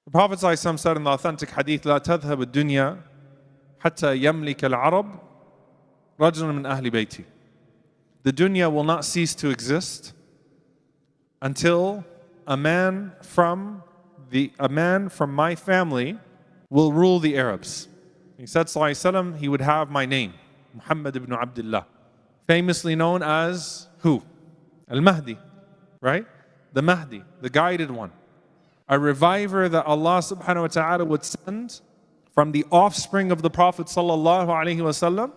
The Prophet ﷺ said in the authentic hadith, لا تذهب الدنيا حتى يملك العرب رجل من أهل بيتي. The dunya will not cease to exist until a man from my family will rule the Arabs. He said, sallallahu alaihi wasallam, he would have my name, Muhammad ibn Abdullah, famously known as who? Al-Mahdi, right? The Mahdi, the guided one. A reviver that Allah subhanahu wa ta'ala would send from the offspring of the Prophet sallallahu alaihi wasallam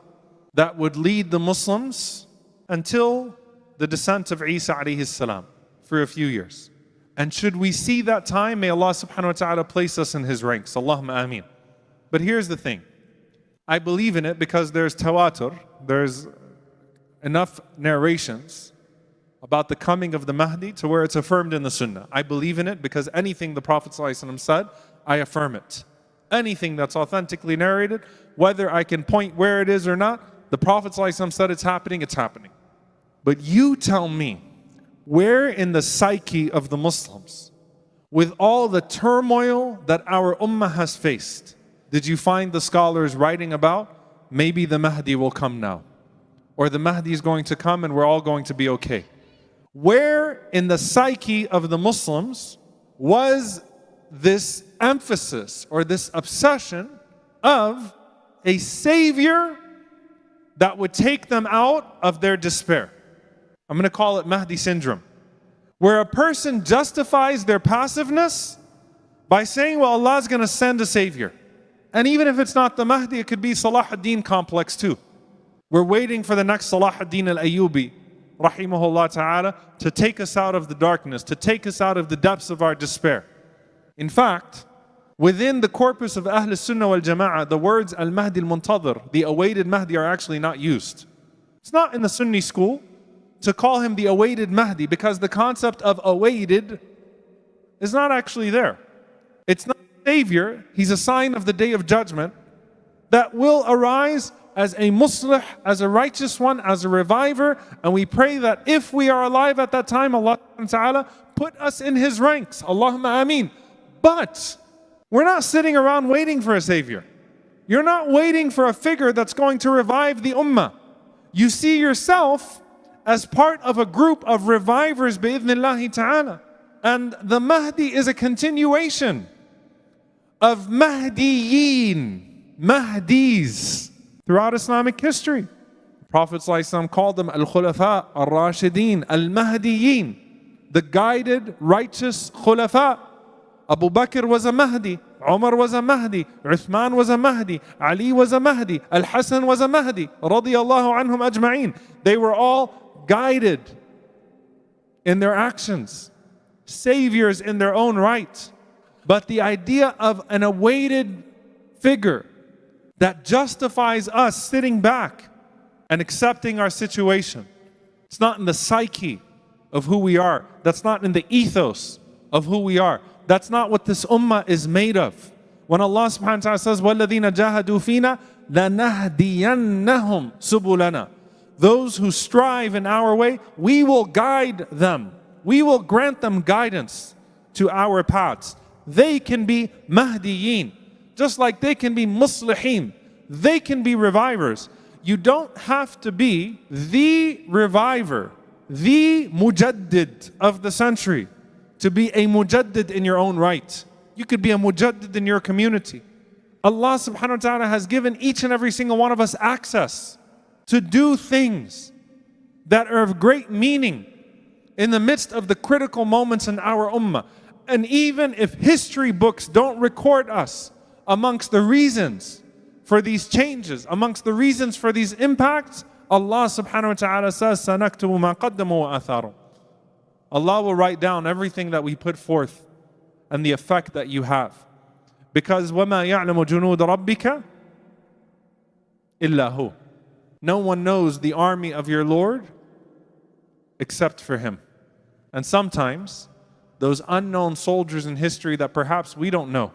that would lead the Muslims until the descent of Isa alayhi salam for a few years. And should we see that time, may Allah subhanahu wa ta'ala place us in His ranks. Allahumma ameen. But here's the thing. I believe in it because there's tawatur, there's enough narrations about the coming of the Mahdi to where it's affirmed in the Sunnah. I believe in it because anything the Prophet ﷺ said, I affirm it. Anything that's authentically narrated, whether I can point where it is or not, the Prophet ﷺ said it's happening, it's happening. But you tell me, where in the psyche of the Muslims, with all the turmoil that our ummah has faced, did you find the scholars writing about, maybe the Mahdi will come now, or the Mahdi is going to come and we're all going to be okay? Where in the psyche of the Muslims was this emphasis or this obsession of a savior that would take them out of their despair? I'm going to call it Mahdi syndrome, where a person justifies their passiveness by saying, well, Allah is going to send a savior. And even if it's not the Mahdi, it could be Salah ad-Din complex too. We're waiting for the next Salah ad-Din al-Ayyubi, rahimahullah ta'ala, to take us out of the darkness, to take us out of the depths of our despair. In fact, within the corpus of Ahl Sunnah wal Jama'ah, the words al-Mahdi al-Muntadhir, the awaited Mahdi, are actually not used. It's not in the Sunni school to call him the awaited Mahdi, because the concept of awaited is not actually there. It's not a savior. He's a sign of the day of judgment that will arise as a muslih, as a righteous one, as a reviver. And we pray that if we are alive at that time, Allah Ta'ala put us in His ranks. Allahumma ameen. But we're not sitting around waiting for a savior. You're not waiting for a figure that's going to revive the ummah. You see yourself as part of a group of revivers, bi'idhnillahi ta'ala. And the Mahdi is a continuation of Mahdiyin, Mahdis, throughout Islamic history. The Prophet ﷺ called them Al-Khulafa, Al-Rashideen, Al-Mahdiyin, the guided, righteous Khulafa. Abu Bakr was a Mahdi, Umar was a Mahdi, Uthman was a Mahdi, Ali was a Mahdi, Al-Hasan was a Mahdi, radiyallahu anhum ajma'een. They were all guided in their actions, saviors in their own right. But the idea of an awaited figure that justifies us sitting back and accepting our situation, it's not in the psyche of who we are. That's not in the ethos of who we are. That's not what this ummah is made of. When Allah subhanahu wa ta'ala says, وَالَّذِينَ جَاهَدُوا فِينَا لَنَهْدِيَنَّهُمْ سُبُلَنَا, those who strive in our way, we will guide them. We will grant them guidance to our paths. They can be Mahdiyin, just like they can be Muslihin. They can be revivers. You don't have to be the reviver, the mujaddid of the century, to be a mujaddid in your own right. You could be a mujaddid in your community. Allah subhanahu wa ta'ala has given each and every single one of us access to do things that are of great meaning in the midst of the critical moments in our ummah. And even if history books don't record us amongst the reasons for these changes, amongst the reasons for these impacts, Allah subhanahu wa ta'ala says, سَنَكْتُبُ مَا قَدَّمُوا وَآثَارُهُ. Allah will write down everything that we put forth and the effect that you have. Because وَمَا يَعْلَمُ جُنُودَ رَبِّكَ إِلَّا هُ. No one knows the army of your Lord except for Him. And sometimes those unknown soldiers in history that perhaps we don't know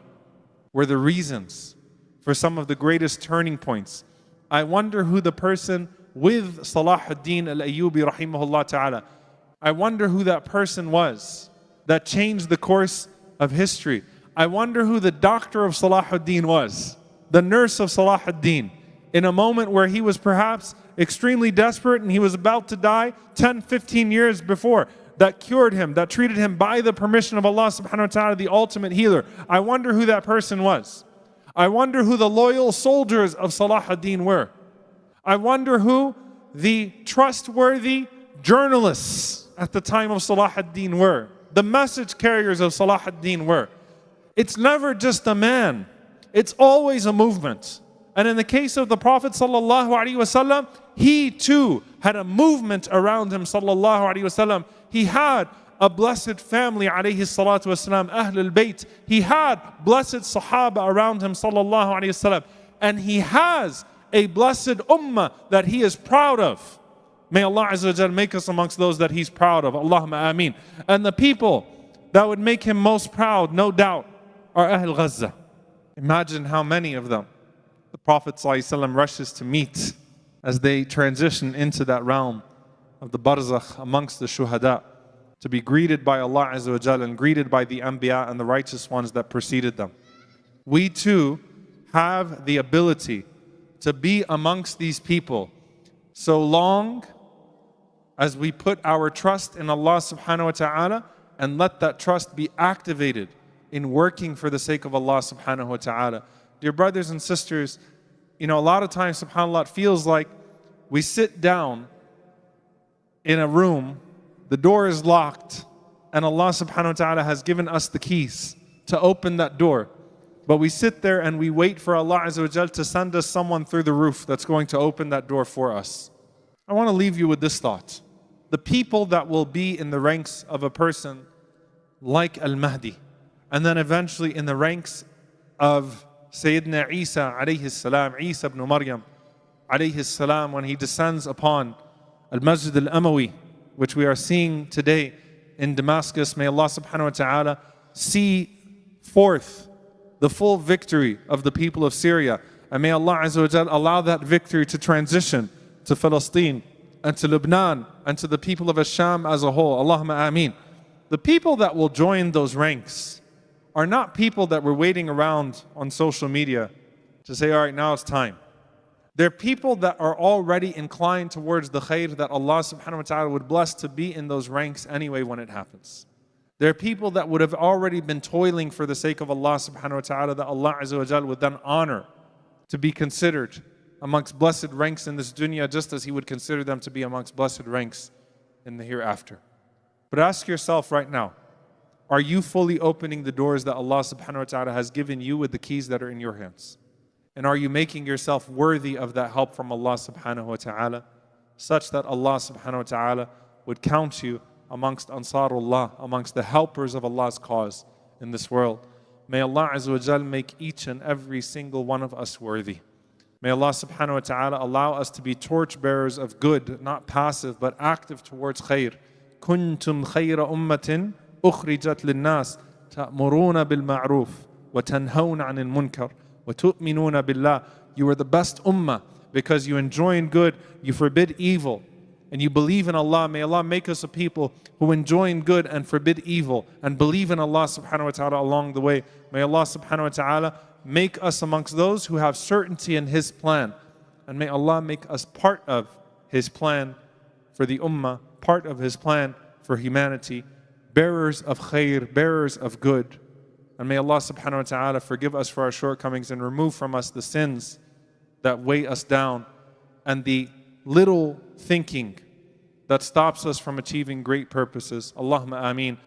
were the reasons for some of the greatest turning points. I wonder who the person with Salah ad-Din al-Ayyubi rahimahullah ta'ala, I wonder who that person was that changed the course of history. I wonder who the doctor of Salahuddin was, the nurse of Salahuddin, in a moment where he was perhaps extremely desperate and he was about to die 10, 15 years before, that cured him, that treated him by the permission of Allah subhanahu wa ta'ala, the ultimate healer. I wonder who that person was. I wonder who the loyal soldiers of Salahuddin were. I wonder who the trustworthy journalists at the time of Salahuddin were. The message carriers of Salahuddin were. It's never just a man. It's always a movement. And in the case of the Prophet sallallahu alaihi wasallam, he too had a movement around him sallallahu alaihi wasallam. He had a blessed family alayhi salatu wasalam, Ahlul Bayt. He had blessed Sahaba around him sallallahu alaihi wasallam. And he has a blessed ummah that he is proud of. May Allah Azza wa Jal make us amongst those that he's proud of. Allahumma ameen. And the people that would make him most proud, no doubt, are Ahl Gaza. Imagine how many of them the Prophet ﷺ rushes to meet as they transition into that realm of the barzakh amongst the shuhada, to be greeted by Allah Azza wa Jal and greeted by the anbiya and the righteous ones that preceded them. We too have the ability to be amongst these people so long as we put our trust in Allah subhanahu wa ta'ala and let that trust be activated in working for the sake of Allah subhanahu wa ta'ala. Dear brothers and sisters, a lot of times, subhanAllah, it feels like we sit down in a room, the door is locked, and Allah subhanahu wa ta'ala has given us the keys to open that door. But we sit there and we wait for Allah Azza wa Jal to send us someone through the roof that's going to open that door for us. I want to leave you with this thought. The people that will be in the ranks of a person like Al-Mahdi, and then eventually in the ranks of Sayyidina Isa alayhi salam, Isa ibn Maryam alayhi salam, when he descends upon Al-Masjid Al-Amawi, which we are seeing today in Damascus. May Allah subhanahu wa ta'ala see forth the full victory of the people of Syria. And may Allah Azza wa Jal allow that victory to transition to Palestine and to Lebanon and to the people of Asham as a whole. Allahumma ameen. The people that will join those ranks are not people that were waiting around on social media to say, all right, now it's time. They're people that are already inclined towards the khair that Allah subhanahu wa ta'ala would bless to be in those ranks anyway when it happens. They're people that would have already been toiling for the sake of Allah subhanahu wa ta'ala, that Allah Azza wa Jal would then honor to be considered amongst blessed ranks in this dunya, just as He would consider them to be amongst blessed ranks in the hereafter. But ask yourself right now, are you fully opening the doors that Allah subhanahu wa ta'ala has given you with the keys that are in your hands? And are you making yourself worthy of that help from Allah subhanahu wa ta'ala, such that Allah subhanahu wa ta'ala would count you amongst Ansarullah, amongst the helpers of Allah's cause in this world? May Allah Azza wa Jal make each and every single one of us worthy. May Allah subhanahu wa ta'ala allow us to be torchbearers of good, not passive, but active towards khair. كنتم خير أمة أخرجت للناس تأمرون بالمعروف وتنهون عن المنكر وتؤمنون بالله. You are the best ummah because you enjoin good, you forbid evil, and you believe in Allah. May Allah make us a people who enjoin good and forbid evil and believe in Allah subhanahu wa ta'ala along the way. May Allah subhanahu wa ta'ala make us amongst those who have certainty in His plan. And may Allah make us part of His plan for the ummah, part of His plan for humanity, bearers of khair, bearers of good. And may Allah subhanahu wa ta'ala forgive us for our shortcomings and remove from us the sins that weigh us down and the little thinking that stops us from achieving great purposes. Allahumma ameen.